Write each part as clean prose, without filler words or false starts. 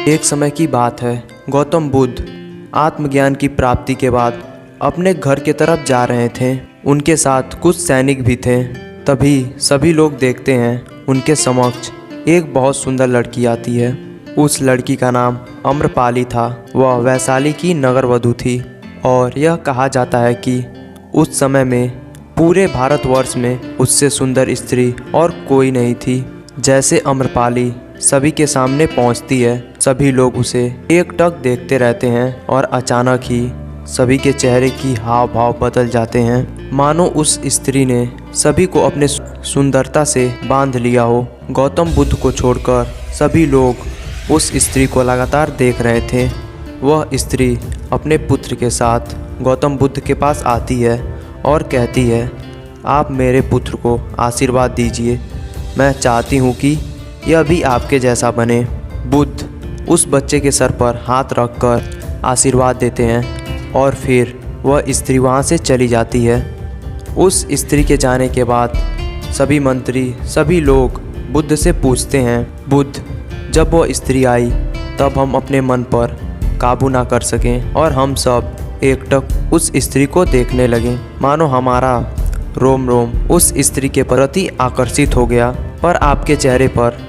एक समय की बात है। गौतम बुद्ध आत्मज्ञान की प्राप्ति के बाद अपने घर की तरफ जा रहे थे। उनके साथ कुछ सैनिक भी थे। तभी सभी लोग देखते हैं उनके समक्ष एक बहुत सुंदर लड़की आती है। उस लड़की का नाम अम्रपाली था। वह वैशाली की नगरवधू थी और यह कहा जाता है कि उस समय में पूरे भारतवर्ष में उससे सुंदर स्त्री और कोई नहीं थी। जैसे अम्रपाली सभी के सामने पहुंचती है, सभी लोग उसे एकटक देखते रहते हैं और अचानक ही सभी के चेहरे की हाव भाव बदल जाते हैं, मानो उस स्त्री ने सभी को अपने सुंदरता से बांध लिया हो। गौतम बुद्ध को छोड़कर सभी लोग उस स्त्री को लगातार देख रहे थे। वह स्त्री अपने पुत्र के साथ गौतम बुद्ध के पास आती है और कहती है, आप मेरे पुत्र को आशीर्वाद दीजिए, मैं चाहती हूँ कि यह भी आपके जैसा बने। बुद्ध उस बच्चे के सर पर हाथ रखकर आशीर्वाद देते हैं और फिर वह स्त्री वहाँ से चली जाती है। उस स्त्री के जाने के बाद सभी मंत्री, सभी लोग बुद्ध से पूछते हैं, बुद्ध, जब वह स्त्री आई तब हम अपने मन पर काबू ना कर सकें और हम सब एकटक उस स्त्री को देखने लगे, मानो हमारा रोम रोम उस स्त्री के प्रति आकर्षित हो गया, पर आपके चेहरे पर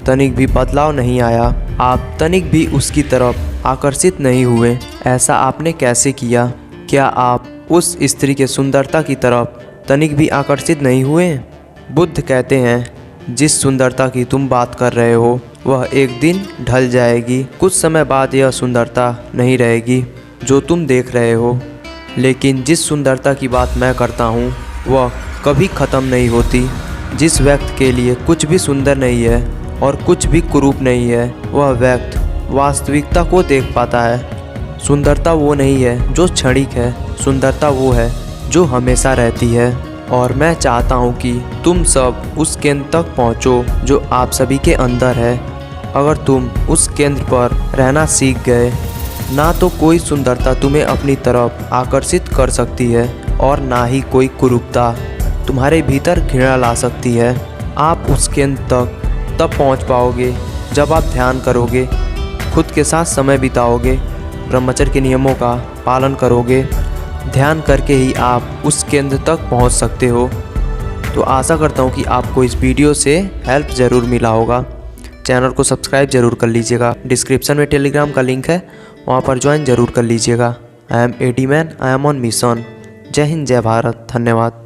तनिक भी बदलाव नहीं आया। आप तनिक भी उसकी तरफ आकर्षित नहीं हुए। ऐसा आपने कैसे किया? क्या आप उस स्त्री के सुंदरता की तरफ तनिक भी आकर्षित नहीं हुए? बुद्ध कहते हैं, जिस सुंदरता की तुम बात कर रहे हो वह एक दिन ढल जाएगी। कुछ समय बाद यह सुंदरता नहीं रहेगी जो तुम देख रहे हो, लेकिन जिस सुंदरता की बात मैं करता हूँ वह कभी ख़त्म नहीं होती। जिस व्यक्ति के लिए कुछ भी सुंदर नहीं है और कुछ भी कुरूप नहीं है, वह व्यक्ति वास्तविकता को देख पाता है। सुंदरता वो नहीं है जो क्षणिक है, सुंदरता वो है जो हमेशा रहती है। और मैं चाहता हूँ कि तुम सब उस केंद्र तक पहुँचो जो आप सभी के अंदर है। अगर तुम उस केंद्र पर रहना सीख गए, ना तो कोई सुंदरता तुम्हें अपनी तरफ आकर्षित कर सकती है और ना ही कोई कुरूपता तुम्हारे भीतर घृणा ला सकती है। आप उस केंद्र तक तब पहुंच पाओगे जब आप ध्यान करोगे, खुद के साथ समय बिताओगे, ब्रह्मचर्य के नियमों का पालन करोगे। ध्यान करके ही आप उस केंद्र तक पहुंच सकते हो। तो आशा करता हूं कि आपको इस वीडियो से हेल्प ज़रूर मिला होगा। चैनल को सब्सक्राइब ज़रूर कर लीजिएगा। डिस्क्रिप्शन में टेलीग्राम का लिंक है, वहां पर ज्वाइन ज़रूर कर लीजिएगा। I am AD man, I am on mission. जय हिंद, जय भारत, धन्यवाद।